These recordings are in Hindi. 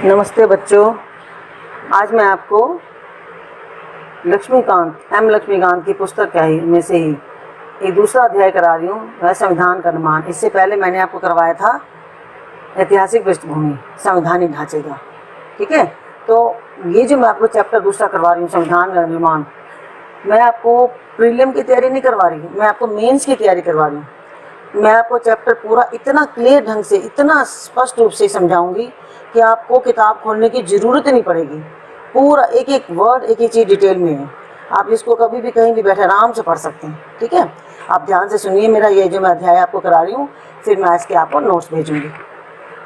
नमस्ते बच्चों, आज मैं आपको लक्ष्मीकांत की पुस्तक में से ही एक दूसरा अध्याय करा रही हूँ, वह संविधान का निर्माण। इससे पहले मैंने आपको करवाया था ऐतिहासिक पृष्ठभूमि संवैधानिक ढांचे का। ठीक है, तो ये जो मैं आपको चैप्टर दूसरा करवा रही हूँ, संविधान का निर्माण, मैं आपको प्रीलिम की तैयारी नहीं करवा रही, मैं आपको मेंस की तैयारी करवा रही हूँ। मैं आपको चैप्टर पूरा इतना क्लियर ढंग से, इतना स्पष्ट रूप से समझाऊंगी कि आपको किताब खोलने की ज़रूरत नहीं पड़ेगी। पूरा एक एक वर्ड, एक एक चीज़ डिटेल में है। आप इसको कभी भी कहीं भी बैठे आराम से पढ़ सकते हैं। ठीक है, आप ध्यान से सुनिए मेरा ये जो मैं अध्याय आपको करा रही हूँ, फिर मैं इसके आपको नोट्स भेजूँगी।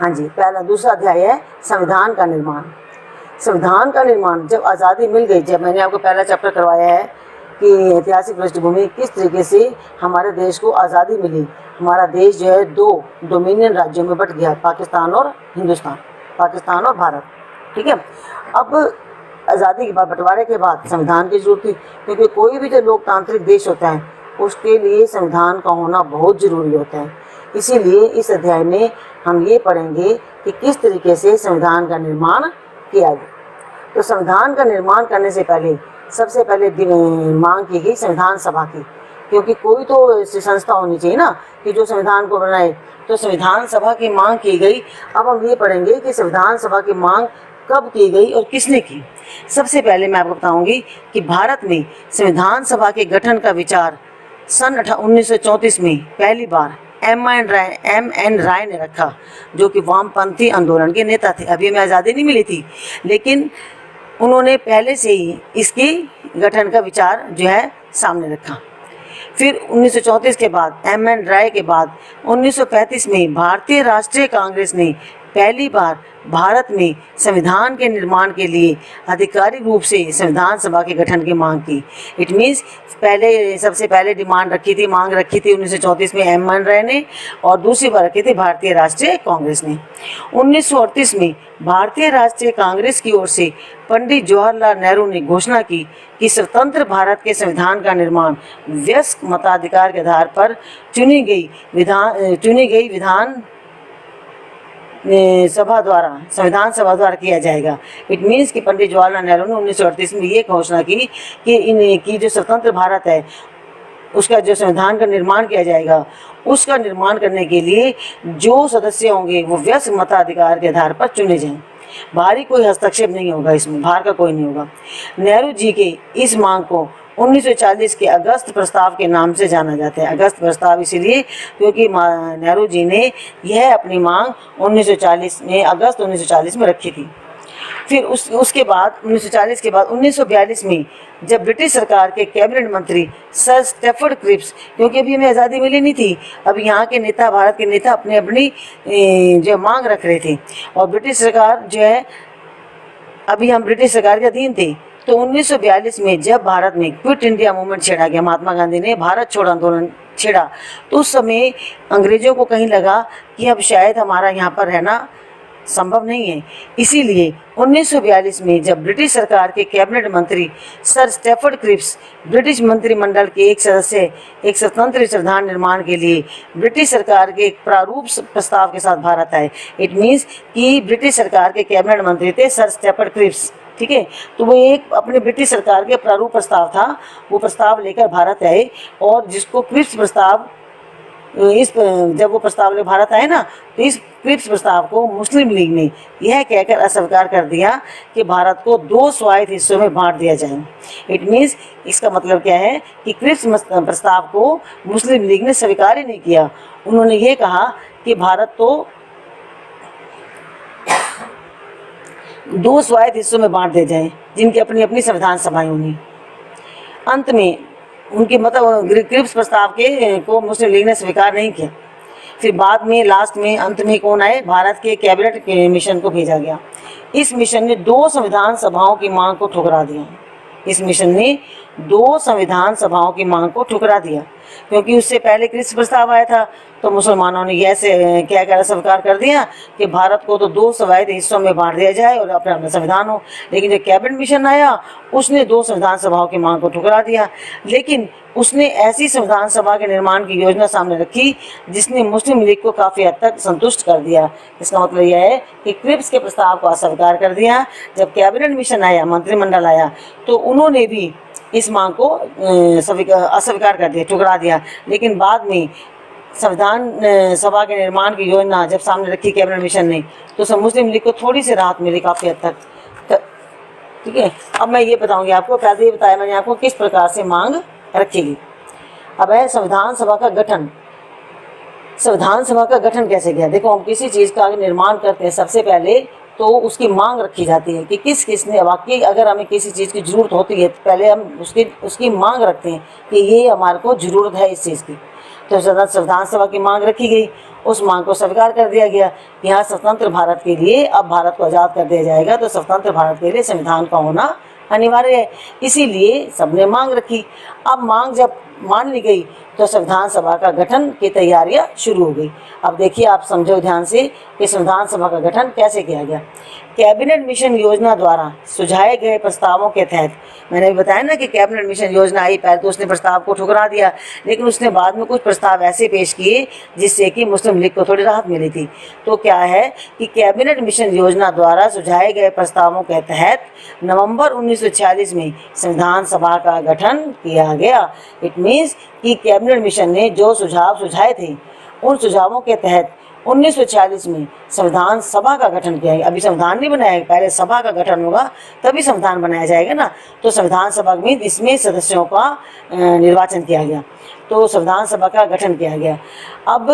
हाँ जी, दूसरा अध्याय है संविधान का निर्माण। संविधान का निर्माण जब आज़ादी मिल गई, जब मैंने आपको पहला चैप्टर करवाया है कि ऐतिहासिक पृष्ठभूमि किस तरीके से हमारे देश को आज़ादी मिली। हमारा देश जो है दो डोमिनियन राज्यों में बट गया, पाकिस्तान और हिंदुस्तान, पाकिस्तान और भारत। ठीक है, अब आज़ादी के बाद, बंटवारे के बाद संविधान की जरूरत थी, क्योंकि कोई भी जो लोकतांत्रिक देश होता है उसके लिए संविधान का होना बहुत ज़रूरी होता है। इसीलिए इस अध्याय में हम ये पढ़ेंगे कि किस तरीके से संविधान का निर्माण किया गया। तो संविधान का निर्माण करने से पहले सबसे पहले मांग की गई संविधान सभा की, क्योंकि कोई तो ऐसी संस्था होनी चाहिए ना कि जो संविधान को बनाए। तो संविधान सभा की मांग की गई। अब हम ये पढ़ेंगे कि संविधान सभा की मांग कब की गई और किसने की। सबसे पहले मैं आपको बताऊंगी कि भारत में संविधान सभा के गठन का विचार सन 1934 में पहली बार एम एन राय ने रखा, जो कि वामपंथी आंदोलन के नेता थे। अभी हमें आज़ादी नहीं मिली थी, लेकिन उन्होंने पहले से ही इसके गठन का विचार जो है सामने रखा। फिर 1934 के बाद, एम एन राय के बाद 1935 में भारतीय राष्ट्रीय कांग्रेस ने पहली बार भारत में संविधान के निर्माण के लिए आधिकारिक रूप से संविधान सभा के गठन की मांग की। इट मीन्स सबसे पहले मांग रखी थी 1934 में एम एन राय ने, और दूसरी बार रखी थी भारतीय राष्ट्रीय कांग्रेस ने। 1938 में भारतीय राष्ट्रीय कांग्रेस की ओर से पंडित जवाहरलाल नेहरू ने घोषणा की कि स्वतंत्र भारत के संविधान का निर्माण वयस्क मताधिकार के आधार पर चुनी गई विधान संविधान सभा द्वारा किया जाएगा। इट मीन्स कि पंडित जवाहरलाल नेहरू ने 1938 में ये घोषणा की कि इनकी जो स्वतंत्र भारत है उसका जो संविधान का निर्माण किया जाएगा, उसका निर्माण करने के लिए जो सदस्य होंगे वो वयस्क मताधिकार के आधार पर चुने जाएं। बाहरी कोई हस्तक्षेप नहीं होगा, इसमें बाहर का कोई नहीं होगा। नेहरू जी के इस मांग को 1940 के अगस्त प्रस्ताव के नाम से जाना जाता है। अगस्त प्रस्ताव इसलिए क्योंकि नेहरू जी ने यह अपनी मांग 1940 में, अगस्त 1940 में रखी थी। फिर उसके बाद 1940 के बाद 1942 में जब ब्रिटिश सरकार के कैबिनेट मंत्री सर स्टैफर्ड क्रिप्स, क्योंकि अभी हमें आज़ादी मिली नहीं थी, अब यहाँ के नेता, भारत के नेता अपनी जो मांग रख रहे थे, और ब्रिटिश सरकार जो है, अभी हम ब्रिटिश सरकार के अधीन थे। तो 1942 में जब भारत में क्विट इंडिया मूवमेंट छेड़ा गया, महात्मा गांधी ने भारत छोड़ो आंदोलन छेड़ा, तो उस समय अंग्रेज़ों को कहीं लगा कि अब शायद हमारा यहाँ पर रहना संभव नहीं है। इसीलिए 1942 में जब ब्रिटिश सरकार के कैबिनेट मंत्री सर स्टैफर्ड क्रिप्स ब्रिटिश मंत्रिमंडल के एक सदस्य एक स्वतंत्र संविधान निर्माण के लिए ब्रिटिश सरकार के एक प्रारूप प्रस्ताव के साथ भारत आए। इट मीन्स कि ब्रिटिश सरकार के कैबिनेट मंत्री थे सर स्टैफर्ड क्रिप्स। ठीक है, तो वो एक अपने ब्रिटिश सरकार के प्रारूप प्रस्ताव था, वो प्रस्ताव लेकर भारत आए, और जिसको क्रिप्स प्रस्ताव, जब वो प्रस्ताव लेकर भारत आए ना, तो इस क्रिप्स प्रस्ताव को मुस्लिम लीग ने यह कहकर अस्वीकार कर दिया कि भारत को 2 स्वायत्त हिस्सों में बांट दिया जाए। इट मीन्स इसका मतलब क्या है कि क्रिप्स प्रस्ताव को मुस्लिम लीग ने स्वीकार ही नहीं किया। उन्होंने ये कहा कि भारत तो 2 स्वायत्त हिस्सों में बांट दिए जाए, जिनकी अपनी अपनी संविधान सभाएं होंगी। अंत में उनके मतलब क्रिप्स प्रस्ताव को मुस्लिम लीग ने स्वीकार नहीं किया। फिर बाद में लास्ट में अंत में कौन आए, भारत के कैबिनेट के मिशन को भेजा गया। इस मिशन ने 2 संविधान सभाओं की मांग को ठुकरा दिया। इस मिशन ने 2 संविधान सभाओं की मांग को ठुकरा दिया। क्योंकि उससे पहले क्रिप्स प्रस्ताव आया था, तो मुसलमानों ने ऐसे क्या कर स्वीकार कर दिया कि भारत को तो 2 स्वायत्त हिस्सों में बांट दिया जाए और अपना अपना संविधान हो। लेकिन जब कैबिनेट मिशन आया, उसने 2 संविधान सभाओं की मांग को ठुकरा दिया। लेकिन उसने ऐसी संविधान सभा के निर्माण की योजना सामने रखी जिसने मुस्लिम लीग को काफ़ी हद तक संतुष्ट कर दिया। इसका मतलब यह है कि क्रिप्स के प्रस्ताव को अस्वीकार कर दिया। जब कैबिनेट मिशन आया, मंत्रिमंडल आया, तो उन्होंने भी इस मांग को अस्वीकार कर दिया, ठुकरा दिया। लेकिन बाद में संविधान सभा के निर्माण की योजना जब सामने रखी कैबिनेट मिशन ने, तो मुस्लिम लीग को थोड़ी सी राहत मिली काफ़ी हद तक। ठीक है, अब मैं ये बताऊंगी आपको, पहले ये बताया मैंने आपको किस प्रकार से मांग रखेगी। अब है संविधान सभा का गठन। संविधान सभा का गठन कैसे किया? देखो, हम किसी चीज़ का निर्माण करते हैं, सबसे पहले तो उसकी मांग रखी जाती है कि किसने वाकई अगर हमें किसी चीज़ की ज़रूरत होती है, तो पहले हम उसकी मांग रखते हैं कि ये हमारे को ज़रूरत है इस चीज़ की। तो संविधान सभा की मांग रखी गई, उस मांग को स्वीकार कर दिया गया कि हाँ, स्वतंत्र भारत के लिए अब भारत को आज़ाद कर दिया जाएगा, तो स्वतंत्र भारत के लिए संविधान का होना अनिवार्य है। इसीलिए सबने मांग रखी। अब मांग जब मान ली गई, तो संविधान सभा का गठन की तैयारियां शुरू हो गई। अब देखिए, आप समझो ध्यान से कि संविधान सभा का गठन कैसे किया गया। कैबिनेट मिशन योजना द्वारा सुझाए गए प्रस्तावों के तहत, मैंने भी बताया ना कि कैबिनेट मिशन योजना आई, पहले तो उसने प्रस्ताव को ठुकरा दिया, लेकिन उसने बाद में कुछ प्रस्ताव ऐसे पेश किए जिससे कि मुस्लिम लीग को थोड़ी राहत मिली थी। तो क्या है कि कैबिनेट मिशन योजना द्वारा सुझाए गए प्रस्तावों के तहत नवंबर 1946 में संविधान सभा का गठन किया गया। इट मीन्स कि कैबिनेट मिशन ने जो सुझाव सुझाए थे, उन सुझावों के तहत 1940 में संविधान सभा का गठन किया गया। अभी संविधान नहीं बनाया, पहले सभा का गठन होगा तभी संविधान बनाया जाएगा ना। तो संविधान सभा में इसमें सदस्यों का निर्वाचन किया गया, तो संविधान सभा का गठन किया गया। अब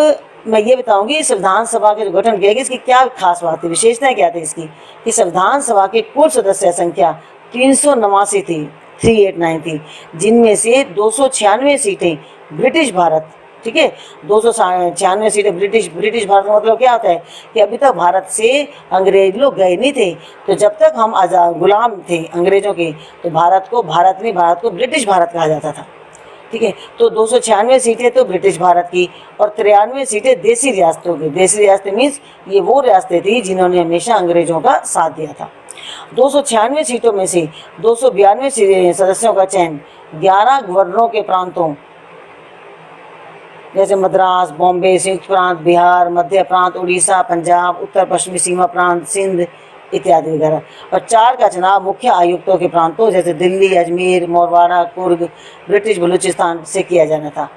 मैं ये बताऊंगी संविधान सभा के जो गठन किया गया, इसकी क्या खास बात थी, विशेषताएं क्या थी इसकी, कि संविधान सभा की कुल सदस्य संख्या 389 थी, 389 थी, जिनमें से 296 सीटें ब्रिटिश भारत, ठीक है, 296 सीटें ब्रिटिश भारत का मतलब क्या होता है कि अभी तक भारत से अंग्रेज लोग गए नहीं थे। तो जब तक हम आज़ाद गुलाम थे अंग्रेज़ों के, तो भारत को ब्रिटिश भारत कहा जाता था। ठीक है, तो 296 सीटें तो ब्रिटिश भारत की और 93 सीटें देसी रियासतों की। देसी रियासतें मीन्स ये वो रियासतें थी जिन्होंने हमेशा अंग्रेज़ों का साथ दिया था। 296 सीटों में से 292 सदस्यों का चयन 11 गवर्नरों के प्रांतों जैसे मद्रास, बॉम्बे, संयुक्त प्रांत, बिहार, मध्य प्रांत, उड़ीसा, पंजाब, उत्तर पश्चिमी सीमा प्रांत, सिंध इत्यादि वगैरह, और 4 का चुनाव मुख्य आयुक्तों के प्रांतों जैसे दिल्ली, अजमेर, मोरवाड़ा, कुर्ग, ब्रिटिश बलूचिस्तान से किया जाना था।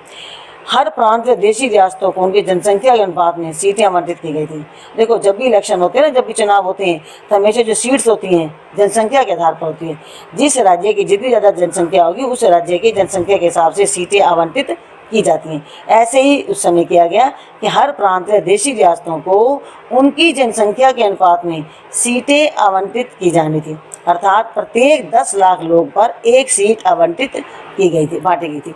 हर प्रांत में देशी रियासतों को उनकी जनसंख्या के अनुपात में सीटें आवंटित की गई थी। देखो, जब भी इलेक्शन होते हैं ना, जब भी चुनाव होते हैं, तो हमेशा जो सीट्स होती हैं जनसंख्या के आधार पर होती है। जिस राज्य की जितनी ज़्यादा जनसंख्या होगी, उस राज्य की जनसंख्या के हिसाब से सीटें आवंटित की जाती हैं। ऐसे ही उस समय किया गया कि हर प्रांत में देशी रियासतों को उनकी जनसंख्या के अनुपात में सीटें आवंटित की जानी थी, अर्थात प्रत्येक 10 लाख लोग पर 1 सीट आवंटित की गई थी, बांटी गई थी।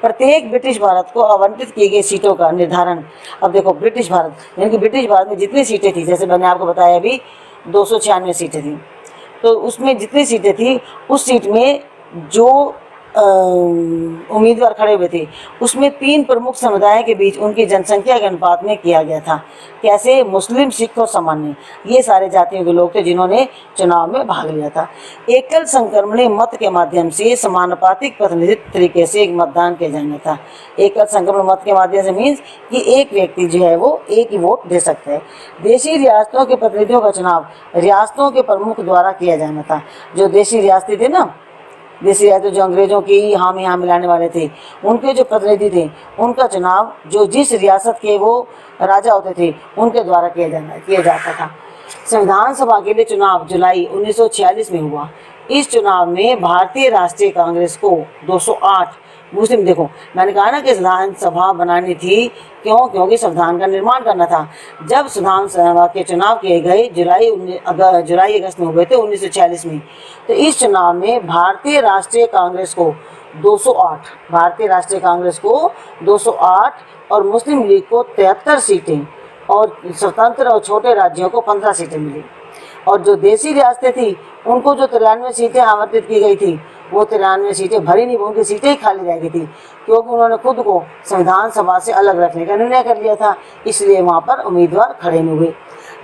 प्रत्येक ब्रिटिश भारत को आवंटित की गई सीटों का निर्धारण, अब देखो ब्रिटिश भारत यानी कि ब्रिटिश भारत में जितनी सीटें थी, जैसे मैंने आपको बताया अभी 296 सीटें थी, तो उसमें जितनी सीटें थी उस सीट में जो उम्मीदवार खड़े हुए थे, उसमें 3 प्रमुख समुदायों के बीच उनकी जनसंख्या के अनुपात में किया गया था। कैसे? मुस्लिम, सिख और सामान्य, ये सारे जातियों के लोग थे जिन्होंने चुनाव में भाग लिया था। एकल संक्रमणीय मत के माध्यम से समानुपातिक प्रतिनिधित्व तरीके से एक मतदान किया जाना था। एकल संक्रमण मत के माध्यम से मीन्स कि एक व्यक्ति जो है वो एक ही वोट दे सकता है। देशी रियासतों के प्रतिनिधियों का चुनाव रियासतों के प्रमुख द्वारा किया जाना था। जो देशी रियासतें थे ना, देशी रियासतें जो अंग्रेज़ों की यहाँ मिलाने वाले थे, उनके जो प्रतिनिधि थे, उनका चुनाव जो जिस रियासत के वो राजा होते थे उनके द्वारा किया जाता था। संविधान सभा के लिए चुनाव जुलाई 1946 में हुआ। इस चुनाव में भारतीय राष्ट्रीय कांग्रेस को 208 मुस्लिम, देखो मैंने कहा ना कि संविधान सभा बनानी थी, क्योंकि संविधान का निर्माण करना था। जब संविधान सभा के चुनाव किए गए जुलाई अगस्त में हुए थे 1946 में, तो इस चुनाव में भारतीय राष्ट्रीय कांग्रेस को 208 और मुस्लिम लीग को 73 सीटें और स्वतंत्र और छोटे राज्यों को 15 सीटें मिली। और जो देशी रियासतें थी उनको जो 93 सीटें आवंटित की गई थी, वो 93 सीटें भरी नहीं, उनकी सीटें ही खाली रह गई थी, क्योंकि उन्होंने खुद को संविधान सभा से अलग रखने का निर्णय कर लिया था, इसलिए वहाँ पर उम्मीदवार खड़े नहीं हुए।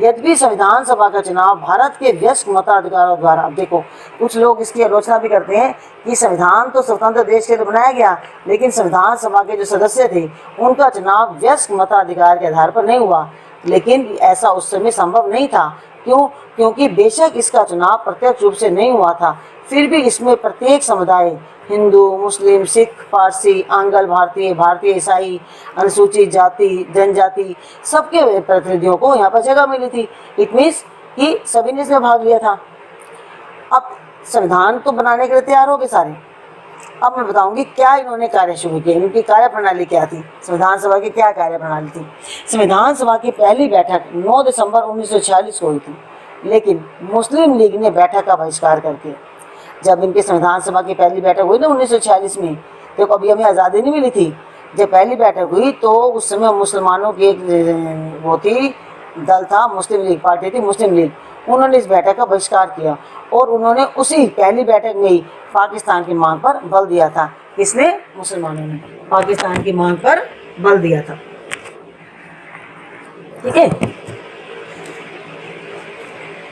यद्यपि संविधान सभा का चुनाव भारत के वयस्क मताधिकारों द्वारा, अब देखो कुछ लोग इसकी आलोचना भी करते हैं कि संविधान तो स्वतंत्र देश के लिए बनाया गया, लेकिन संविधान सभा के जो सदस्य थे उनका चुनाव वयस्क मताधिकार के आधार पर नहीं हुआ। लेकिन ऐसा उस समय संभव नहीं था। क्यों? क्योंकि बेशक इसका चुनाव प्रत्यक्ष रूप से नहीं हुआ था, फिर भी इसमें प्रत्येक समुदाय, हिंदू, मुस्लिम, सिख, पारसी, आंग्ल भारतीय, भारतीय ईसाई, अनुसूचित जाति, जनजाति, सबके प्रतिनिधियों को यहाँ पर जगह मिली थी। इट मीन्स कि सभी ने इसमें भाग लिया था। अब संविधान तो बनाने के लिए तैयार हो गए सारे। अब मैं बताऊंगी क्या इन्होंने कार्य शुरू किए, इनकी कार्य प्रणाली क्या थी, संविधान सभा की क्या कार्य प्रणाली थी। संविधान सभा की पहली बैठक 9 दिसंबर 1946 को हुई थी, लेकिन मुस्लिम लीग ने बैठक का बहिष्कार करके, जब इनकी संविधान सभा की पहली बैठक हुई ना 1946 में, तो अभी हमें आज़ादी नहीं मिली थी, जब पहली बैठक हुई तो उस समय मुसलमानों की एक वो थी, दल था, मुस्लिम लीग पार्टी थी, मुस्लिम लीग, उन्होंने इस बैठक का बहिष्कार किया और उन्होंने उसी पहली बैठक में ही पाकिस्तान की मांग पर बल दिया था। किसने? मुसलमानों ने पाकिस्तान की मांग पर बल दिया था। ठीक है।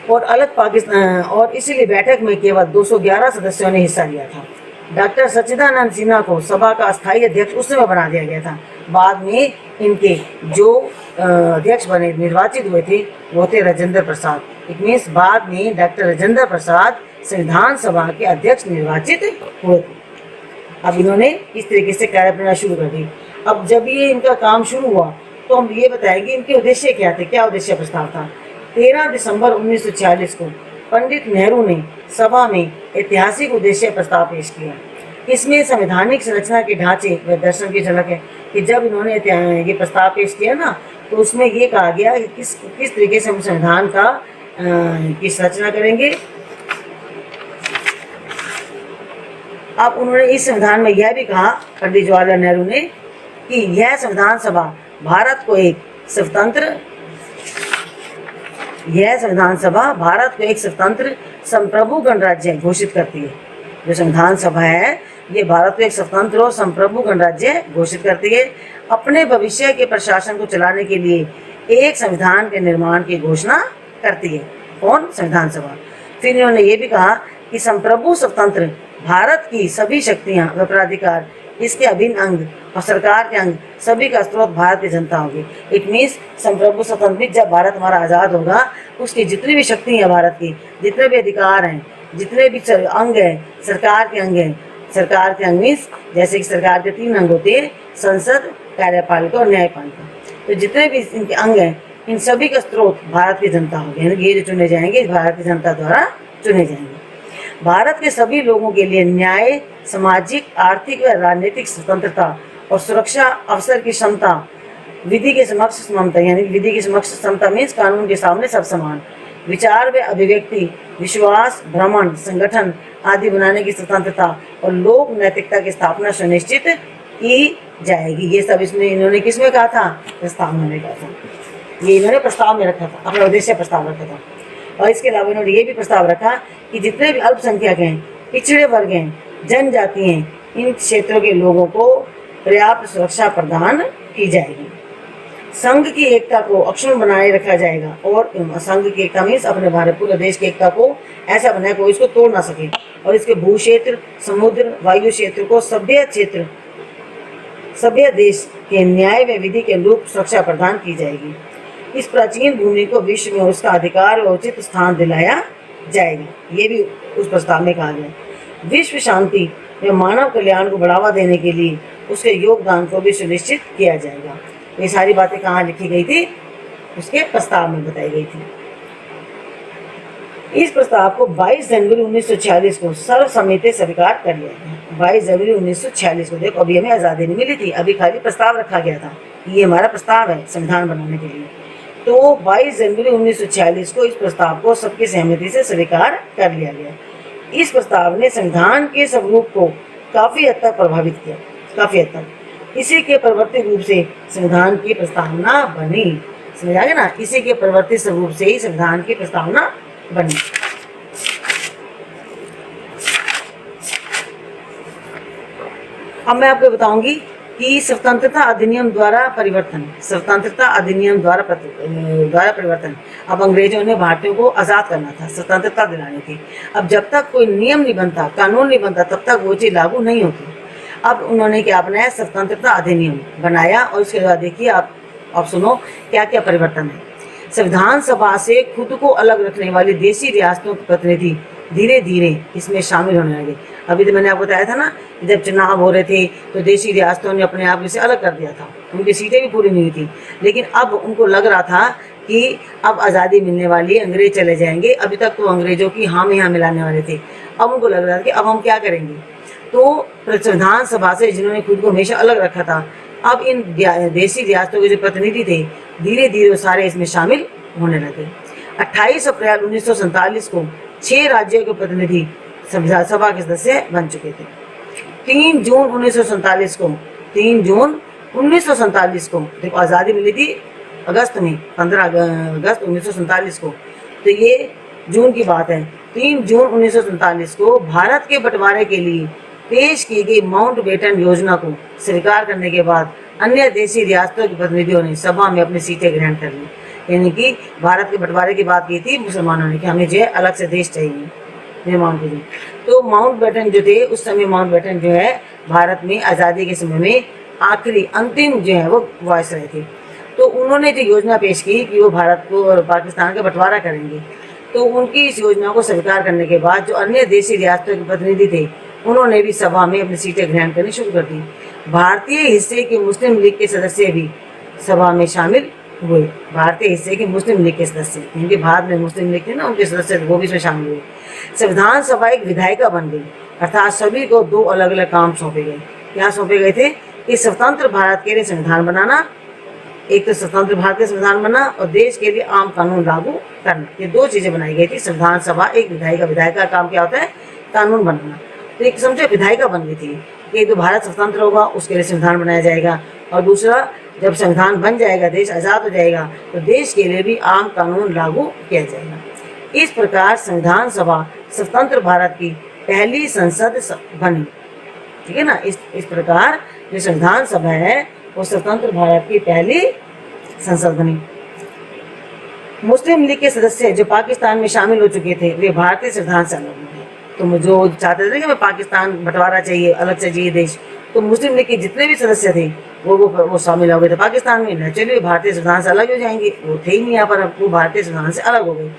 और अलग पाकिस्तान, और इसीलिए बैठक में केवल 211 सदस्यों ने हिस्सा लिया था। डॉक्टर सच्चिदानंद सिन्हा को सभा का अस्थायी अध्यक्ष उस समय बना दिया गया था। बाद में इनके जो अध्यक्ष बने, निर्वाचित हुए थे, वो थे राजेंद्र प्रसाद। इट मीन्स बाद में डॉक्टर राजेंद्र प्रसाद संविधान सभा के अध्यक्ष निर्वाचित हुए थे। अब इन्होंने इस तरीके से कार्यप्रणाली शुरू कर दी। अब जब ये इनका काम शुरू हुआ तो हम ये बताएंगे इनके उद्देश्य क्या थे, क्या उद्देश्य प्रस्ताव था। 13 दिसंबर 1946 को पंडित नेहरू ने सभा में ऐतिहासिक उद्देश्य प्रस्ताव पेश किया। इसमें संवैधानिक संरचना के ढांचे व दर्शन की झलक है कि जब इन्होंने ये प्रस्ताव पेश किया ना, तो उसमें ये कहा गया कि किस तरीके से हम संविधान का की संरचना करेंगे। अब उन्होंने इस संविधान में यह भी कहा, पंडित जवाहरलाल नेहरू ने, कि यह संविधान सभा भारत को एक स्वतंत्र संप्रभु गणराज्य घोषित करती है। जो संविधान सभा है ये भारत को एक स्वतंत्र और संप्रभु गणराज्य घोषित करती है। अपने भविष्य के प्रशासन को चलाने के लिए एक संविधान के निर्माण की घोषणा करती है। कौन? संविधान सभा। फिर इन्होंने ये भी कहा कि संप्रभु स्वतंत्र भारत की सभी शक्तियां व प्राधिकार, इसके अभिन्न अंग और सरकार के अंग, सभी का स्रोत भारत की जनता होगी। इट मीन्स संप्रभु स्वतंत्र, जब भारत हमारा आज़ाद होगा, उसकी जितनी भी शक्ति है भारत की, जितने भी अधिकार हैं, जितने भी अंग हैं, सरकार के अंग हैं। सरकार के अंग मीन्स जैसे कि सरकार के 3 अंग होते हैं, संसद, कार्यपालिका और न्यायपालिका। तो जितने भी इनके अंग हैं, इन सभी का स्रोत भारत की जनता होगी। ये जो चुने जाएंगे भारत की जनता द्वारा चुने जाएंगे। भारत के सभी लोगों के लिए न्याय, सामाजिक, आर्थिक व राजनीतिक स्वतंत्रता और सुरक्षा अवसर की क्षमता, विधि के समक्ष समता, यानी विधि के समक्ष समता मीन्स कानून के सामने सब समान, विचार व अभिव्यक्ति, विश्वास, भ्रमण, संगठन आदि बनाने की स्वतंत्रता और लोक नैतिकता की स्थापना सुनिश्चित की जाएगी। ये सब इसमें इन्होंने किसमें कहा था? प्रस्ताव में कहा था। ये इन्होंने प्रस्ताव में रखा था, अपना उद्देश्य प्रस्ताव रखा था। और इसके अलावा इन्होंने ये भी प्रस्ताव रखा कि जितने भी अल्पसंख्यक हैं, पिछड़े वर्ग हैं, जनजाति हैं, इन क्षेत्रों के लोगों को पर्याप्त सुरक्षा प्रदान की जाएगी। संघ की एकता को अक्षुण्ण बनाए रखा जाएगा। और संघ की एकता मीन्स अपने भारत पूरे देश की एकता को ऐसा बनाए कोई इसको तोड़ ना सके। और इसके भू क्षेत्र, समुद्र, वायु क्षेत्र को सभ्य देश के न्याय व विधि के अनुरूप सुरक्षा प्रदान की जाएगी। इस प्राचीन भूमि को विश्व में उसका अधिकार और उचित स्थान दिलाया जाएगा। ये भी उस प्रस्ताव में कहा गया। विश्व शांति व मानव कल्याण को बढ़ावा देने के लिए उसके योगदान को भी सुनिश्चित किया जाएगा। ये सारी बातें कहाँ लिखी गई थी? उसके प्रस्ताव में बताई गई थी। इस प्रस्ताव को 22 जनवरी 1946 को सर्वसम्मति से स्वीकार कर लिया गया। 22 जनवरी 1946 को, देखो अभी हमें आज़ादी नहीं मिली थी, अभी खाली प्रस्ताव रखा गया था। ये हमारा प्रस्ताव है संविधान बनाने के लिए। तो 22 जनवरी 1946 को इस प्रस्ताव को सबकी सहमति से स्वीकार कर लिया गया। इस प्रस्ताव ने संविधान के स्वरूप को काफ़ी हद तक प्रभावित किया, काफ़ी हद तक। इसी के परिवर्तित रूप से संविधान की प्रस्तावना बनी। समझ आ गया ना? इसी के परिवर्तित स्वरूप से ही संविधान की प्रस्तावना बनी। अब मैं आपको बताऊंगी कि स्वतंत्रता अधिनियम द्वारा परिवर्तन, स्वतंत्रता अधिनियम द्वारा परिवर्तन। अब अंग्रेजों ने भारतीयों को आज़ाद करना था, स्वतंत्रता दिलानी थी। अब जब तक कोई नियम नहीं बनता, कानून नहीं बनता, तब तक वो चीज़ लागू नहीं होती। अब उन्होंने क्या अपनाया, स्वतंत्रता अधिनियम बनाया। और उसके बाद देखिए आप सुनो क्या क्या परिवर्तन है। संविधान सभा से खुद को अलग रखने वाली देशी रियासतों के प्रतिनिधि धीरे धीरे इसमें शामिल होने लगे। अभी तो मैंने आपको बताया था ना, जब चुनाव हो रहे थे तो देशी रियासतों ने अपने आप इसे अलग कर दिया था, उनकी सीटें भी पूरी नहीं हुई थी। लेकिन अब उनको लग रहा था कि अब आज़ादी मिलने वाली, अंग्रेज चले जाएंगे। अभी तक तो अंग्रेजों की हाँ में हाँ मिलाने वाले थे। अब उनको लग रहा था कि अब हम क्या करेंगे। तो संविधान सभा से जिन्होंने खुद को हमेशा अलग रखा था, अब इन देशी रियासतों के जो प्रतिनिधि थे धीरे धीरे वो सारे इसमें शामिल होने लगे। 28 अप्रैल 1947 को 6 राज्यों के प्रतिनिधि संविधान सभा के सदस्य बन चुके थे। 3 जून 1947 को 3 जून 1947 को देखो आज़ादी मिली थी अगस्त में, 15 अगस्त 1947 को, तो ये जून की बात है। 3 जून 1947 को भारत के बंटवारे के लिए पेश की गई माउंटबेटन योजना को स्वीकार करने के बाद अन्य देशी रियासतों के प्रतिनिधियों ने सभा में अपनी सीटें ग्रहण कर ली। यानी कि भारत के बंटवारे की बात की थी मुसलमानों ने कि हमें जो है अलग से देश चाहिए निर्माण के लिए। तो माउंटबेटन जो थे उस समय, माउंटबेटन जो है भारत में आज़ादी के समय में आखिरी अंतिम जो है वो वायसराय थे। तो उन्होंने जो योजना पेश की कि वो भारत को और पाकिस्तान का बंटवारा करेंगे, तो उनकी इस योजना को स्वीकार करने के बाद जो अन्य देशी रियासतों के प्रतिनिधि थे उन्होंने भी सभा में अपनी सीटें ग्रहण करनी शुरू कर दी। भारतीय हिस्से के मुस्लिम लीग के सदस्य भी सभा में शामिल हुए। भारतीय हिस्से के मुस्लिम लीग के सदस्य, क्योंकि भारत में मुस्लिम लीग थे ना, उनके सदस्य वो भी इसमें शामिल हुए। संविधान सभा एक विधायिका बन गई, अर्थात सभी को 2 अलग अलग काम सौंपे गए। क्या सौंपे गए थे कि स्वतंत्र भारत के लिए संविधान बनाना, एक तो स्वतंत्र भारत का संविधान बनना और देश के लिए आम कानून लागू करना, ये 2 चीज़ें बनाई गई थी। संविधान सभा एक विधायिका, विधायिका का काम क्या होता है, कानून बनाना। तो एक समझो विधायिका बन गई थी कि एक तो भारत स्वतंत्र होगा उसके लिए संविधान बनाया जाएगा, और दूसरा जब संविधान बन जाएगा, देश आज़ाद हो जाएगा, तो देश के लिए भी आम कानून लागू किया जाएगा। इस प्रकार संविधान सभा स्वतंत्र भारत की पहली संसद बनी। ठीक है ना, इस प्रकार जो संविधान सभा है वो स्वतंत्र भारत की पहली संसद बनी। मुस्लिम लीग के सदस्य जो पाकिस्तान में शामिल हो चुके थे वे भारतीय संविधान से अलग हो गए। तो जो चाहते थे कि मैं पाकिस्तान बंटवारा चाहिए, अलग से चाहिए देश, तो मुस्लिम लीग के जितने भी सदस्य थे वो शामिल हो गए थे पाकिस्तान में। नेचुरली भारतीय संविधान से अलग हो जाएंगे, वो थे ही नहीं यहाँ पर, अब वो भारतीय संविधान से अलग हो गए।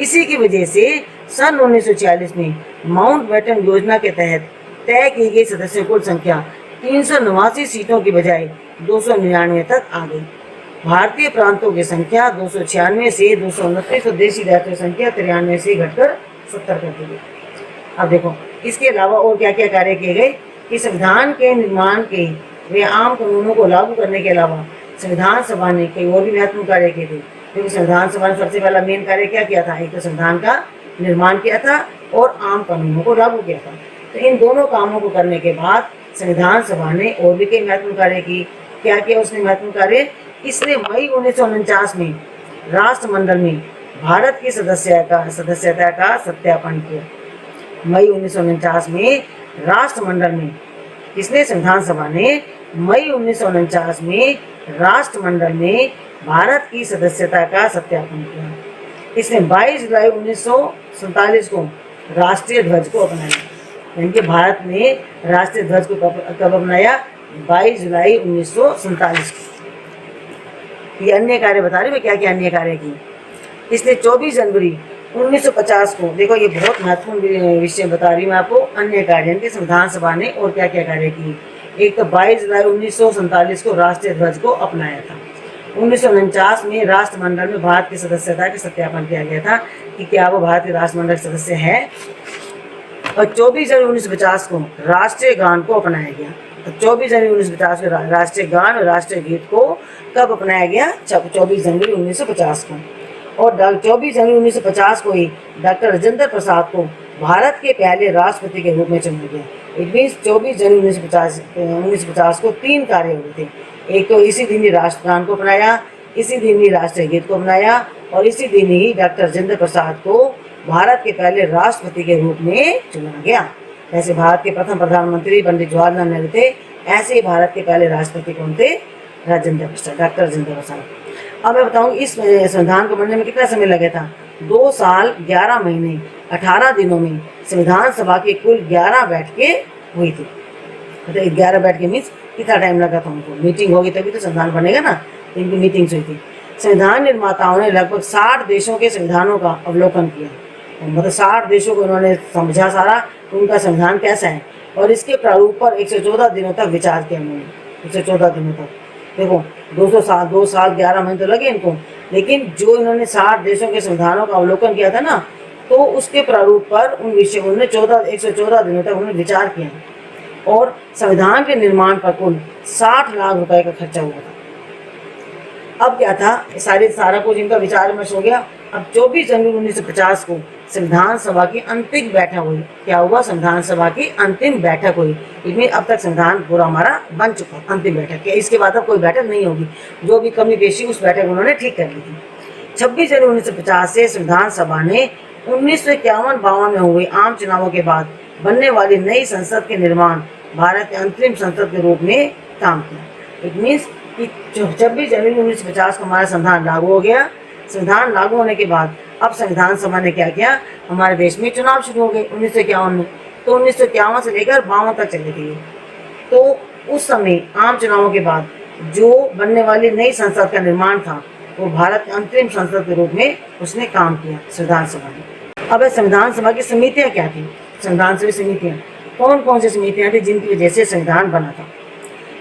इसी की वजह से सन 1946 में माउंटबेटन योजना के तहत तय की गई सदस्य कुल संख्या 389 सीटों की बजाय 299 तक आ गई। भारतीय प्रांतों की संख्या 296 से 229 और देशी रियासतों की संख्या 93 से घटकर 70 कर दी गई। अब देखो इसके अलावा और क्या क्या कार्य किए गए कि संविधान के निर्माण के वे आम कानूनों को लागू करने के अलावा संविधान सभा ने कई और भी महत्वपूर्ण कार्य किए थे। क्योंकि संविधान सभा ने सबसे पहला मेन कार्य क्या किया था, एक तो संविधान का निर्माण किया था और आम कानूनों को लागू किया था। तो इन दोनों कामों को करने के बाद संविधान सभा ने और भी कई महत्वपूर्ण कार्य की। क्या किया उसने महत्वपूर्ण कार्य, इसने मई 1949 में राष्ट्रमंडल में भारत की सदस्यता का सत्यापन किया। मई 1949 में राष्ट्रमंडल में किसने, संविधान सभा ने मई 1949 में राष्ट्रमंडल में भारत की सदस्यता का सत्यापन किया। इसने 22 जुलाई 1947 को राष्ट्रीय ध्वज को अपनाया। यानी कि भारत ने राष्ट्रीय ध्वज को कब अपनाया, 22 जुलाई 1947 को। ये अन्य कार्य बता रही मैं, क्या क्या अन्य कार्य की। इसने 24 जनवरी 1950 को, देखो ये बहुत महत्वपूर्ण विषय बता रही मैं आपको, अन्य कार्य के संविधान सभा ने और क्या क्या कार्य की। एक तो 22 जुलाई 1947 को राष्ट्रीय ध्वज को अपनाया था। 1949 में राष्ट्रमंडल में भारत की सदस्यता का सत्यापन किया गया था कि क्या वो भारत के राष्ट्रमंडल सदस्य है। और 24 जनवरी 1950 को राष्ट्रीय गान को अपनाया गया। तो 24 जनवरी 1950 को राष्ट्रीय गान और राष्ट्रीय गीत को कब अपनाया गया, 24 जनवरी 1950 को। और 24 जनवरी 1950 को ही डॉक्टर राजेंद्र प्रसाद को भारत के पहले राष्ट्रपति के रूप में चुना गया। इट मीन्स 24 जनवरी 1950 को 3 कार्य हुए थे। एक तो इसी दिन ही राष्ट्रगान को अपनाया, इसी दिन ही राष्ट्रीय गीत को अपनाया और इसी दिन ही डॉक्टर राजेंद्र प्रसाद को भारत के पहले राष्ट्रपति के रूप में चुना गया। वैसे भारत के प्रथम प्रधानमंत्री पंडित जवाहरलाल नेहरू थे, ऐसे ही भारत के पहले राष्ट्रपति कौन थे? राजेंद्र प्रसाद, डॉक्टर राजेंद्र प्रसाद। अब मैं बताऊँ इस संविधान को बनने में कितना समय लगा था? 2 साल 11 महीने 18 दिनों में संविधान सभा की कुल 11 बैठकें हुई थी। मतलब 11 बैठकें मीन्स कितना टाइम लगा था उनको? मीटिंग होगी तभी तो संविधान बनेगा ना, तो इनकी मीटिंग्स हुई थी। संविधान निर्माताओं ने लगभग 60 देशों के संविधानों का अवलोकन किया, मतलब 60 देशों को उन्होंने समझा सारा उनका संविधान कैसा है, और इसके प्रारूप पर 114 दिनों तक विचार किया उन्होंने। 114 दिनों तक, देखो 2 साल 11 महीने तो लगे इनको, लेकिन जो इन्होंने 60 देशों के संविधानों का अवलोकन किया था ना, तो उसके प्रारूप पर उन विषयों उन्होंने 114 दिनों तक उन्होंने विचार किया, और संविधान के निर्माण पर कुल 60 लाख रुपए का खर्चा हुआ था। अब क्या था, सारा कुछ इनका विचार विमर्श हो गया। अब 24 जनवरी 1950 को संविधान सभा की अंतिम बैठक हुई। क्या हुआ? संविधान सभा की अंतिम बैठक हुई। इसमें अब तक संविधान पूरा हमारा बन चुका, अंतिम बैठक है, इसके बाद अब कोई बैठक नहीं होगी। जो भी कमी पेशी उस बैठक उन्होंने ठीक कर ली थी। 26 जनवरी 1950 से संविधान सभा ने 1951-52 में हुए आम चुनावों के बाद बनने वाली नई संसद के निर्माण भारत के अंतरिम संसद के रूप में काम किया। इट मीन्स कि 26 जनवरी 1950 को हमारा संविधान लागू हो गया। संविधान लागू होने के बाद अब संविधान सभा ने क्या किया? हमारे देश में चुनाव शुरू हो गए 1951 में। तो 1951 से लेकर 52 तक चले गए। तो उस समय आम चुनावों के बाद जो बनने वाली नई संसद का निर्माण था, वो भारत के अंतरिम संसद के रूप में उसने काम किया संविधान सभा ने। अब संविधान सभा की समितियाँ क्या थी? संविधान सभा समितियाँ कौन कौन सी समितियाँ थी जिनकी वजह से संविधान बना था?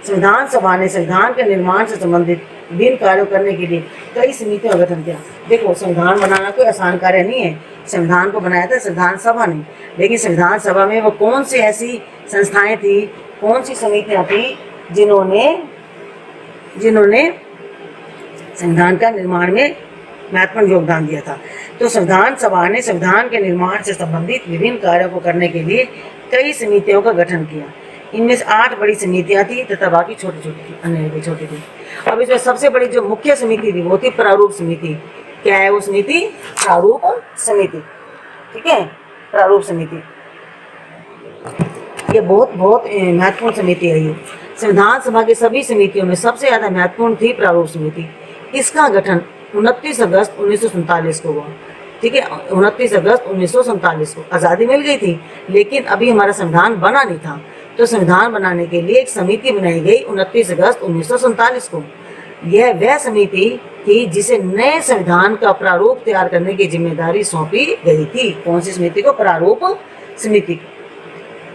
संविधान सभा ने संविधान के निर्माण से संबंधित विभिन्न कार्यों करने के लिए कई समितियों का गठन किया। देखो, संविधान बनाना कोई आसान कार्य नहीं है। संविधान को बनाया था संविधान सभा ने, लेकिन संविधान सभा में वो कौन सी ऐसी संस्थाएं थी, कौन सी समितियां थी जिन्होंने संविधान का निर्माण में महत्वपूर्ण योगदान दिया था? तो संविधान सभा ने संविधान के निर्माण से संबंधित विभिन्न कार्यों को करने के लिए कई समितियों का गठन किया। इनमें से 8 बड़ी समितियां थी तथा बाकी छोटी छोटी थी, अन्य भी छोटी थी। अब इसमें सबसे बड़ी जो मुख्य समिति थी वो थी प्रारूप समिति। क्या है वो समिति? प्रारूप समिति। ठीक है, प्रारूप समिति ये बहुत महत्वपूर्ण समिति है। ये संविधान सभा की सभी समितियों में सबसे ज्यादा महत्वपूर्ण थी प्रारूप समिति। इसका गठन 29 अगस्त 1947 को हुआ। ठीक है, 29 अगस्त 1947 को आज़ादी मिल गई थी, लेकिन अभी हमारा संविधान बना नहीं था। तो संविधान बनाने के लिए एक समिति बनाई गई 29 अगस्त 1947 को। यह वह समिति थी जिसे नए संविधान का प्रारूप तैयार करने की जिम्मेदारी सौंपी गई थी। कौन सी समिति को? प्रारूप समिति।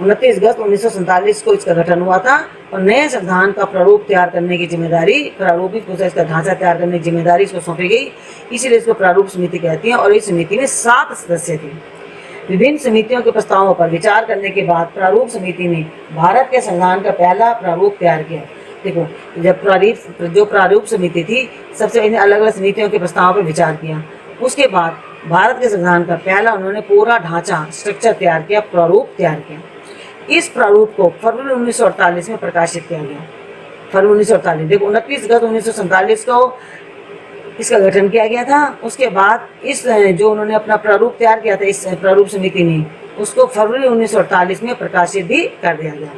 29 अगस्त 1947 को इसका गठन हुआ था, और नए संविधान का प्रारूप तैयार करने की जिम्मेदारी, प्रारूपिक प्रोसेस का ढांचा तैयार करने की जिम्मेदारी इसको सौंपी गई, इसीलिए इसको प्रारूप समिति कहती हैं। और इस समिति में 7 सदस्य थे। विभिन्न समितियों के प्रस्तावों पर विचार करने के बाद प्रारूप समिति ने भारत के संविधान का पहला प्रारूप तैयार किया। देखो, जो प्रारूप समिति थी, सबसे पहले अलग अलग समितियों के प्रस्तावों पर विचार किया। उसके बाद भारत के संविधान का पहला उन्होंने पूरा ढांचा, स्ट्रक्चर तैयार किया, प्रारूप तैयार किया। इस प्रारूप को फरवरी 1948 में प्रकाशित किया गया। फरवरी 1948, देखो 29 अगस्त 1947 को इसका गठन किया गया था। उसके बाद इस जो उन्होंने अपना प्रारूप तैयार किया था इस प्रारूप समिति ने, उसको फरवरी 1948 में प्रकाशित भी कर दिया गया।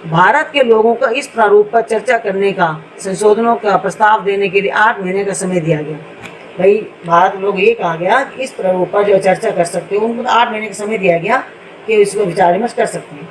भारत के लोगों को इस प्रारूप पर चर्चा करने का, संशोधनों का प्रस्ताव देने के लिए 8 महीने का समय दिया गया। भाई, भारत लोग ये कहा गया कि इस प्रारूप पर जो चर्चा कर सकते हो, उनको 8 महीने का समय दिया गया कि इसको विचार विमर्श कर सकते हैं।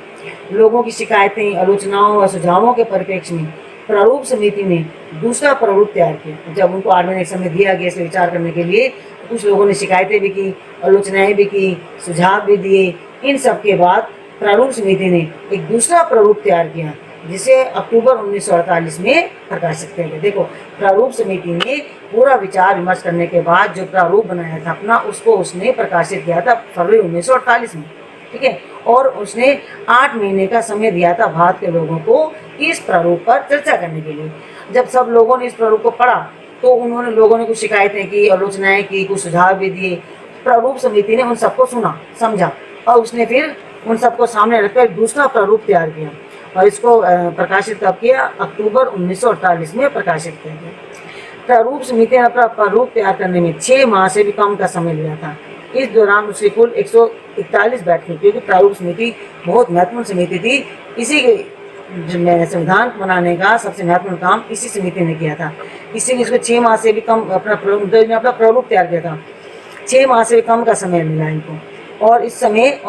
लोगों की शिकायतें, आलोचनाओं और सुझावों के परिप्रेक्ष्य में प्रारूप समिति ने दूसरा प्रारूप तैयार किया। जब उनको 8 महीने समय दिया गया इसे विचार करने के लिए, तो कुछ लोगों ने शिकायतें भी की, आलोचनाएं भी की, सुझाव भी दिए। इन सब के बाद प्रारूप समिति ने एक दूसरा प्रारूप तैयार किया, जिसे अक्टूबर 1948 में प्रकाशित किया गया। देखो, प्रारूप समिति ने पूरा विचार विमर्श करने के बाद जो प्रारूप बनाया था अपना, उसको उसने प्रकाशित किया था फरवरी 1948 में। ठीक है, और उसने 8 महीने का समय दिया था भारत के लोगों को इस प्रारूप पर चर्चा करने के लिए। जब सब लोगों ने इस प्रारूप को पढ़ा, तो लोगों ने कुछ शिकायतें की, आलोचनाएं की, कुछ सुझाव भी दिए। प्रारूप समिति ने उन सबको सुना, समझा, और उसने फिर उन सबको सामने रखकर दूसरा प्रारूप तैयार किया, और इसको प्रकाशित कब किया? अक्टूबर 1948 में प्रकाशित किया गया। प्रारूप समिति ने अपना प्रारूप तैयार करने में 6 माह से भी कम का समय लिया था। इस दौरान उसकी कुल 141 बैठकें, क्योंकि प्रारूप समिति बहुत महत्वपूर्ण समिति थी, इसी संविधान बनाने का सबसे महत्वपूर्ण काम इसी समिति ने किया था। इसीलिए इसको 6 माह से भी कम अपना प्रारूप तैयार किया था। 6 माह से भी कम का समय मिला इनको। और उस समय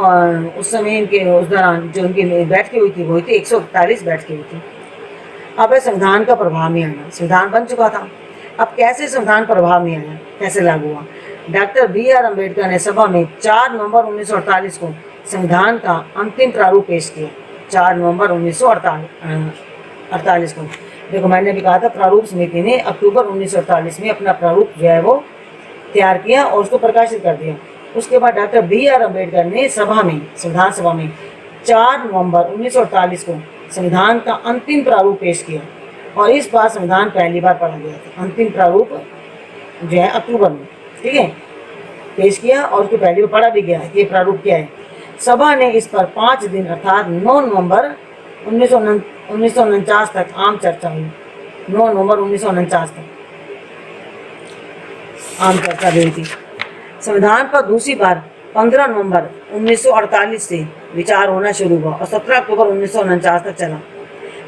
इनके उस दौरान जो इनकी बैठकें हुई थी वो हुई थी 141 बैठकें हुई थी। अब संविधान का प्रभाव नहीं आना, संविधान बन चुका था, अब कैसे संविधान प्रभाव में आया, कैसे लागू हुआ। डॉक्टर BR अम्बेडकर ने सभा में 4 नवंबर 1948 को संविधान का अंतिम प्रारूप पेश किया। 4 नवंबर 1948 को, देखो मैंने भी कहा था प्रारूप समिति ने अक्टूबर 1948 में अपना प्रारूप जो है वो तैयार किया और उसको प्रकाशित कर दिया। उसके बाद डॉक्टर BR अम्बेडकर ने सभा में, संविधान सभा में 4 नवंबर 1948 को संविधान का अंतिम प्रारूप पेश किया और इस बार संविधान पहली बार पढ़ा गया था। अंतिम प्रारूप जो है अक्टूबर में, ठीक है, पेश किया और उसको पहली बार पढ़ा भी गया ये प्रारूप क्या है। सभा ने इस पर 5 दिन अर्थात 9 नवंबर 1949 तक आम चर्चा हुई। 9 नवंबर 1949 तक आम चर्चा हुई थी। संविधान पर दूसरी बार 15 नवंबर 1948 से विचार होना शुरू हुआ और 17 अक्टूबर 1949 तक चला।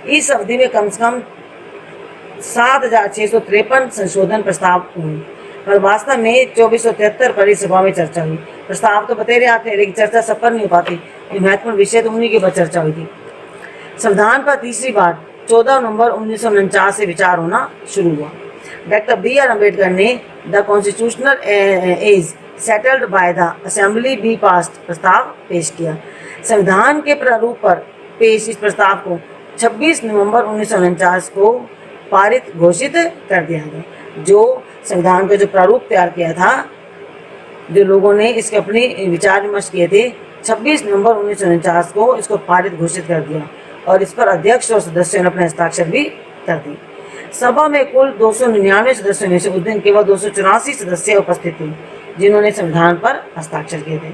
इस अवधि में कम से कम 7,653 संशोधन प्रस्ताव हुए और वास्तव में 2473 पर इस सभा में चर्चा हुई। प्रस्ताव तो बतेरे आते हैं लेकिन चर्चा सब पर नहीं हो पाती। ये महत्वपूर्ण विषय तो उन्हीं के पर चर्चा हुई थी। संविधान पर तीसरी बार 14 नवंबर 1949 से विचार होना शुरू हुआ। डॉक्टर BR अम्बेडकर ने the constitutional as settled by the assembly be passed प्रस्ताव पेश किया। संविधान के प्रारूप पर पेश इस प्रस्ताव को 26 नवंबर 1949 को पारित घोषित कर दिया गया। जो संविधान का जो प्रारूप तैयार किया था, जो लोगों ने इसके अपने विचार विमर्श किए थे, 26 नवंबर 1949 को इसको पारित घोषित कर दिया और इस पर अध्यक्ष और सदस्यों ने अपने हस्ताक्षर भी कर दी। सभा में कुल 299 सदस्यों में से उस दिन केवल 284 सदस्य उपस्थित थे जिन्होंने संविधान पर हस्ताक्षर किए थे।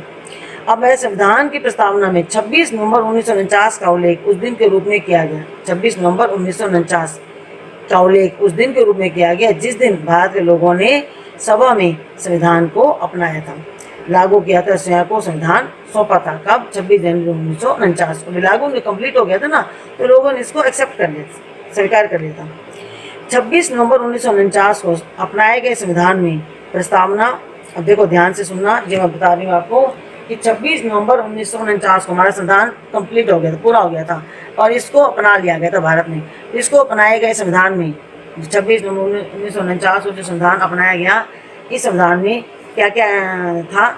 अब वह संविधान की प्रस्तावना में 26 नवंबर 1949 का उल्लेख उस दिन के रूप में किया गया। 26 नवंबर 1949 का उल्लेख उस दिन के रूप में किया गया जिस दिन भारत के लोगों ने सभा में संविधान को अपनाया था, लागू किया था, स्वयं को संविधान सौंपा था। कब? 26 जनवरी 1949 को। लागू कंप्लीट हो गया था ना, तो लोगों ने इसको एक्सेप्ट कर लिया, स्वीकार कर लिया था। 26 नवंबर 1949 को अपनाए गए संविधान में प्रस्तावना, अब देखो ध्यान से सुनना, जो मैं बता रही हूँ आपको कि 26 नवंबर 1949 को हमारा संविधान कंप्लीट हो गया था, पूरा हो गया था और इसको अपना लिया गया था भारत में। इसको अपनाए गए संविधान में 26 नवंबर 1949 को जो संविधान अपनाया गया, इस संविधान में क्या क्या था?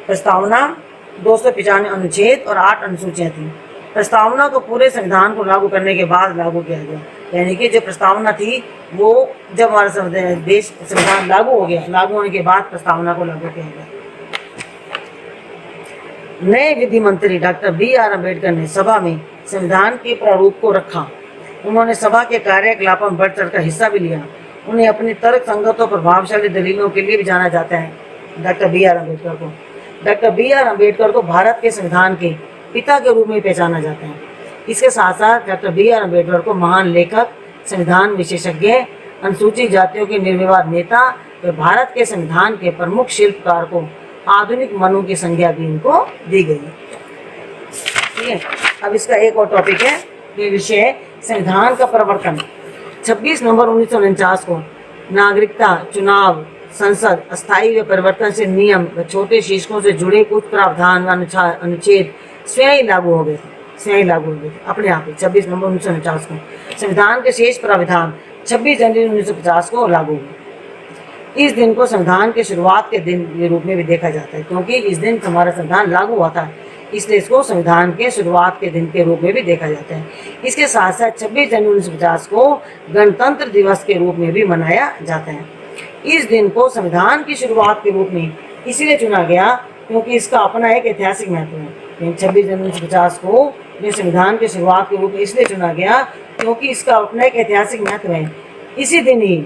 प्रस्तावना, 295 अनुच्छेद और 8 अनुसूचियाँ थी। प्रस्तावना को पूरे संविधान को लागू करने के बाद लागू किया गया, यानी कि जो प्रस्तावना थी वो जब हमारा देश संविधान लागू हो गया, लागू होने के बाद प्रस्तावना को लागू किया गया। नए विधि मंत्री डॉक्टर BR अम्बेडकर ने सभा में संविधान के प्रारूप को रखा। उन्होंने सभा के कार्यकलापों में बढ़ चढ़कर हिस्सा भी लिया। उन्हें अपनी तर्क संगत और प्रभावशाली दलीलों के लिए भी जाना जाता है। डॉक्टर BR अम्बेडकर को, डॉक्टर BR अम्बेडकर को भारत के संविधान के पिता के रूप में पहचाना जाता है। इसके साथ साथ डॉक्टर BR अम्बेडकर को महान लेखक, संविधान विशेषज्ञ, अनुसूचित जातियों के निर्विवाद नेता व भारत के संविधान के प्रमुख शिल्पकार को आधुनिक मनु की संज्ञा भी इनको दी गई। ठीक है, अब इसका एक और टॉपिक है, ये विषय संविधान का प्रवर्तन। 26 नवंबर 1949 को नागरिकता, चुनाव, संसद, अस्थायी व परिवर्तनशील नियम व छोटे शीर्षकों से जुड़े कुछ प्रावधान व अनुच्छेद स्वयं ही लागू हो गए थे अपने आप ही। 26 नवंबर 1949 को संविधान के शेष प्रावधान 26 जनवरी 1950 को लागू हुए। इस दिन को संविधान के शुरुआत के दिन के रूप में भी देखा जाता है, क्योंकि इस दिन हमारा संविधान लागू हुआ था, इसलिए इसको संविधान के शुरुआत के दिन के रूप में भी देखा जाता है। इसके साथ साथ 26 जनवरी 1950 को गणतंत्र दिवस के रूप में भी मनाया जाता है। इस दिन को संविधान की शुरुआत के रूप में इसलिए चुना गया क्योंकि इसका अपना एक ऐतिहासिक महत्व है। 26 जनवरी 1950 को ये संविधान की शुरुआत के रूप में इसलिए चुना गया क्योंकि इसका अपना एक ऐतिहासिक महत्व है। इसी दिन ही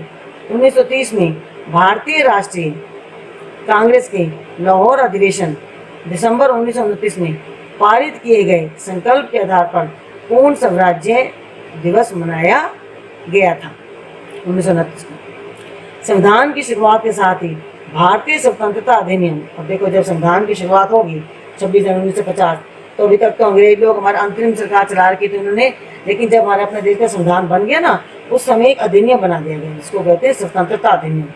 1930 में भारतीय राष्ट्रीय कांग्रेस के लाहौर अधिवेशन दिसंबर 1929 में पारित किए गए संकल्प के आधार पर पूर्ण स्वराज्य दिवस मनाया गया था 1929 को। संविधान की शुरुआत के साथ ही भारतीय स्वतंत्रता अधिनियम, अब देखो जब संविधान की शुरुआत होगी 26 जनवरी 1950, तो अभी तक तो अंग्रेज लोग हमारा अंतरिम सरकार चला रखी थी उन्होंने, लेकिन जब हमारे अपने देश का संविधान बन गया ना, उस समय एक अधिनियम बना दिया गया, जिसको कहते हैं स्वतंत्रता अधिनियम।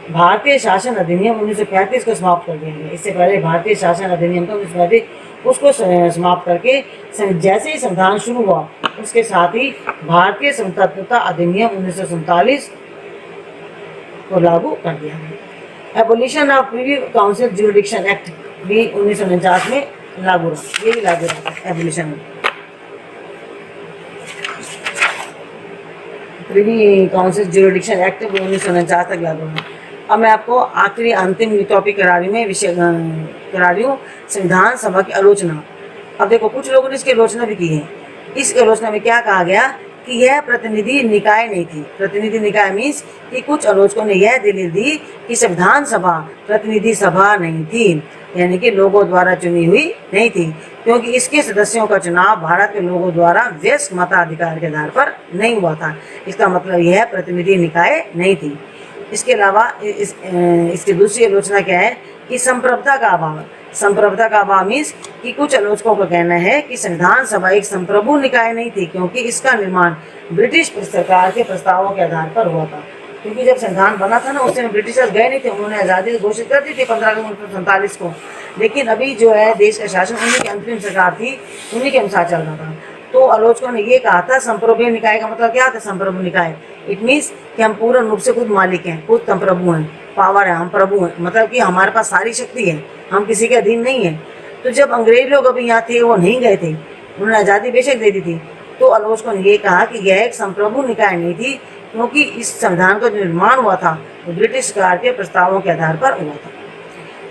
भारतीय शासन अधिनियम 1935 को समाप्त कर दिया गया। इससे पहले भारतीय शासन अधिनियम था 1935, उसको समाप्त करके जैसे ही संविधान शुरू हुआ उसके साथ ही भारतीय स्वतंत्रता अधिनियम 1947 को लागू कर दिया गया। Abolition of Privi council jurisdiction act भी 1949 में लागू रहा, ये भी लागू रहा abolition. Privi council jurisdiction act 1949 तक लागू रहा। अब मैं आपको आखिरी अंतिम टॉपिक करा रही हूँ, विषय करा रही हूँ संविधान सभा की आलोचना। अब देखो कुछ लोगों ने इसकी आलोचना भी की है। इस आलोचना में क्या कहा गया कि यह प्रतिनिधि निकाय नहीं थी। प्रतिनिधि निकाय मीन्स कि कुछ आलोचकों ने यह दलील दी कि संविधान सभा प्रतिनिधि सभा नहीं थी, यानी कि लोगों द्वारा चुनी हुई नहीं थी, क्योंकि इसके सदस्यों का चुनाव भारत के लोगों द्वारा वयस्क मताधिकार के आधार पर नहीं हुआ था। इसका मतलब यह प्रतिनिधि निकाय नहीं थी। इसके अलावा इसकी दूसरी आलोचना क्या है कि संप्रभुता का अभाव। संप्रभुता का अभाव मीन्स कि कुछ आलोचकों का कहना है कि संविधान सभा एक संप्रभु निकाय नहीं थी, क्योंकि इसका निर्माण ब्रिटिश सरकार के प्रस्तावों के आधार पर हुआ था। क्योंकि जब संविधान बना था ना, उस समय ब्रिटिशर्स गए नहीं थे, उन्होंने आज़ादी घोषित कर दी थी 15 अगस्त 1947 को, लेकिन अभी जो है देश का शासन उन्हीं की अंतरिम सरकार थी, उन्हीं के अनुसार चल रहा था। तो आलोचकों ने ये कहा था संप्रभु निकाय का मतलब क्या था। संप्रभु निकाय इट मीन्स कि हम पूर्ण रूप से खुद मालिक हैं, खुद संप्रभु हैं, पावर है, हम प्रभु हैं, मतलब कि हमारे पास सारी शक्ति है, हम किसी के अधीन नहीं है। तो जब अंग्रेज लोग अभी यहाँ थे, वो नहीं गए थे, उन्होंने आज़ादी बेशक दे दी थी, तो आलोचकों ने ये कहा कि यह एक संप्रभु निकाय नहीं थी, क्योंकि इस संविधान का जो निर्माण हुआ था वो ब्रिटिश सरकार के प्रस्तावों के आधार पर हुआ था।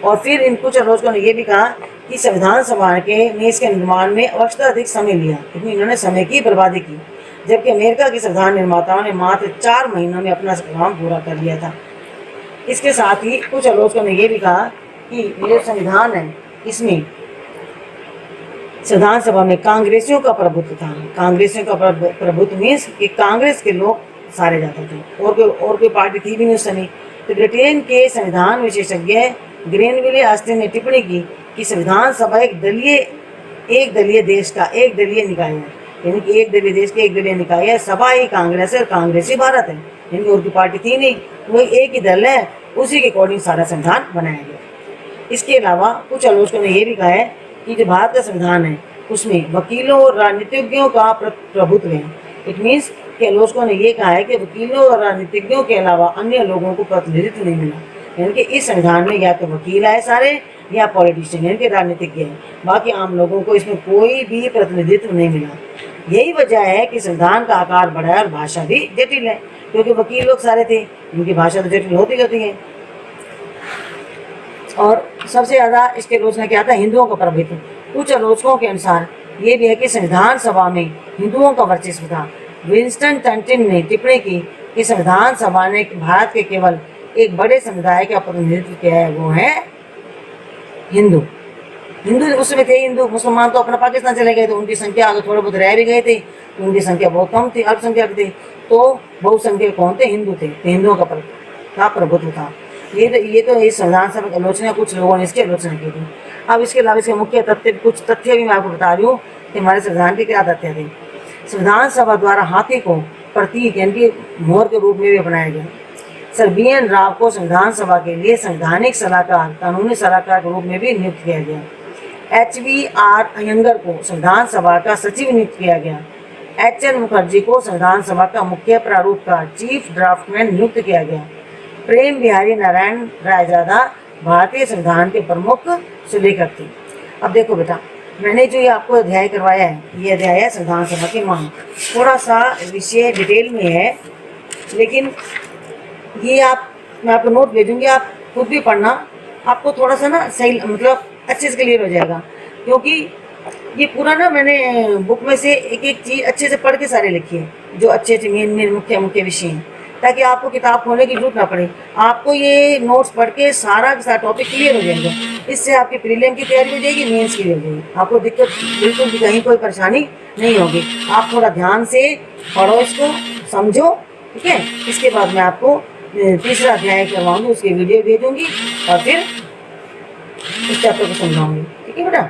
और फिर इन कुछ आलोचकों ने यह भी कहा कि संविधान सभा ने इसके निर्माण में अत्यधिक समय लिया, क्योंकि इन्होंने समय की बर्बादी की, जबकि अमेरिका के संविधान निर्माताओं ने मात्र 4 महीनों में अपना काम पूरा कर लिया था। इसके साथ ही कुछ आलोचकों ने यह भी कहा कि ये संविधान है, इसमें संविधान सभा में कांग्रेसियों का प्रभुत्व था। कांग्रेसियों का प्रभुत्व मीन्स कि कांग्रेस के लोग सारे जाते थे, और कोई पार्टी थी भी नहीं उस समय। तो ब्रिटेन के संविधान विशेषज्ञ ग्रेनविले ऑस्टिन ने टिप्पणी की कि संविधान सभा एक दलीय देश का एक दलीय निकाय है, यानी कि एक दलीय देश के एक दलीय निकाय है। सभा ही कांग्रेस है और कांग्रेस ही भारत है, यानी कि और की पार्टी थी नहीं, वो एक ही दल है, उसी के अकॉर्डिंग सारा संविधान बनाया गया। इसके अलावा कुछ आलोचकों ने यह भी कहा है कि जो भारत का संविधान है उसमें वकीलों और राजनीतिज्ञों का प्रभुत्व है। इट मीन्स कि आलोचकों ने यह कहा है कि वकीलों और राजनीतिज्ञों के अलावा अन्य लोगों को प्रतिनिधित्व नहीं मिला, यानी कि इस संविधान में या तो वकील आए सारे या पॉलिटिशियन यानी कि राजनीतिज्ञ हैं, बाकी आम लोगों को इसमें कोई भी प्रतिनिधित्व नहीं मिला। यही वजह है कि संविधान का आकार बड़ा है और भाषा भी जटिल है, क्योंकि वकील लोग सारे थे, उनकी भाषा तो जटिल होती रहती है। और सबसे ज़्यादा इसके आलोचना क्या था, हिंदुओं का प्रभुत्व। कुछ आलोचकों के अनुसार ये भी है कि संविधान सभा में हिंदुओं का वर्चस्व था। विंस्टन चर्चिल ने टिप्पणी की कि संविधान सभा ने भारत के केवल एक बड़े समुदाय का प्रतिनिधित्व किया है, वो है हिंदू। हिंदू उस समय थे, हिंदू मुसलमान तो अपना पाकिस्तान चले गए थे, उनकी संख्या अगर थोड़े बहुत रह भी गए थे तो उनकी संख्या बहुत कम थी, अल्पसंख्यक थे। तो बहुसंख्यक कौन थे, हिंदू थे, तो हिंदुओं का प्रभुत्व था। ये तो इस संविधान सभा की आलोचना कुछ लोगों ने इसकी आलोचना की थी। अब इसके अलावा इसके मुख्य तथ्य कुछ तथ्य भी मैं आपको बता रही हूँ कि हमारे संविधान के क्या तथ्य थे। संविधान सभा द्वारा हाथी को प्रतीक यानी कि मोहर के रूप में भी अपनाया गया। सर बी एन राव को संविधान सभा के लिए संवैधानिक सलाहकार, कानूनी सलाहकार के रूप में भी नियुक्त किया गया। HVR अयंगर को संविधान सभा का सचिव नियुक्त किया गया। HN मुखर्जी को संविधान सभा का मुख्य प्रारूपकार चीफ ड्राफ्टमैन नियुक्त किया गया। प्रेम बिहारी नारायण रायजादा भारतीय संविधान के प्रमुख सुलेखक थे। अब देखो बेटा, मैंने जो ये आपको अध्याय करवाया है, ये अध्याय है संविधान सभा की मांग। थोड़ा सा विषय डिटेल में है, लेकिन ये मैं आपको नोट भेजूंगी, आप खुद भी पढ़ना, आपको थोड़ा सा ना सही मतलब अच्छे से क्लियर हो जाएगा। क्योंकि ये पूरा ना मैंने बुक में से एक एक चीज़ अच्छे से पढ़ के सारे लिखी है, जो अच्छे मेन मुख्य विषय हैं, ताकि आपको किताब खोलने की जरूरत ना पड़े। आपको ये नोट्स पढ़ के सारा के सारा टॉपिक क्लियर हो जाएगा। इससे आपकी प्रीलिम की तैयारी हो जाएगी, मेंस की हो जाएगी, आपको दिक्कत बिल्कुल भी कहीं कोई परेशानी नहीं होगी। आप थोड़ा ध्यान से पढ़ो, इसको समझो, ठीक है। इसके बाद मैं आपको तीसरा अध्याय करवाऊंगी, उसकी वीडियो भेजूंगी और फिर इस चैप्टर को समझाऊंगी, ठीक है बेटा।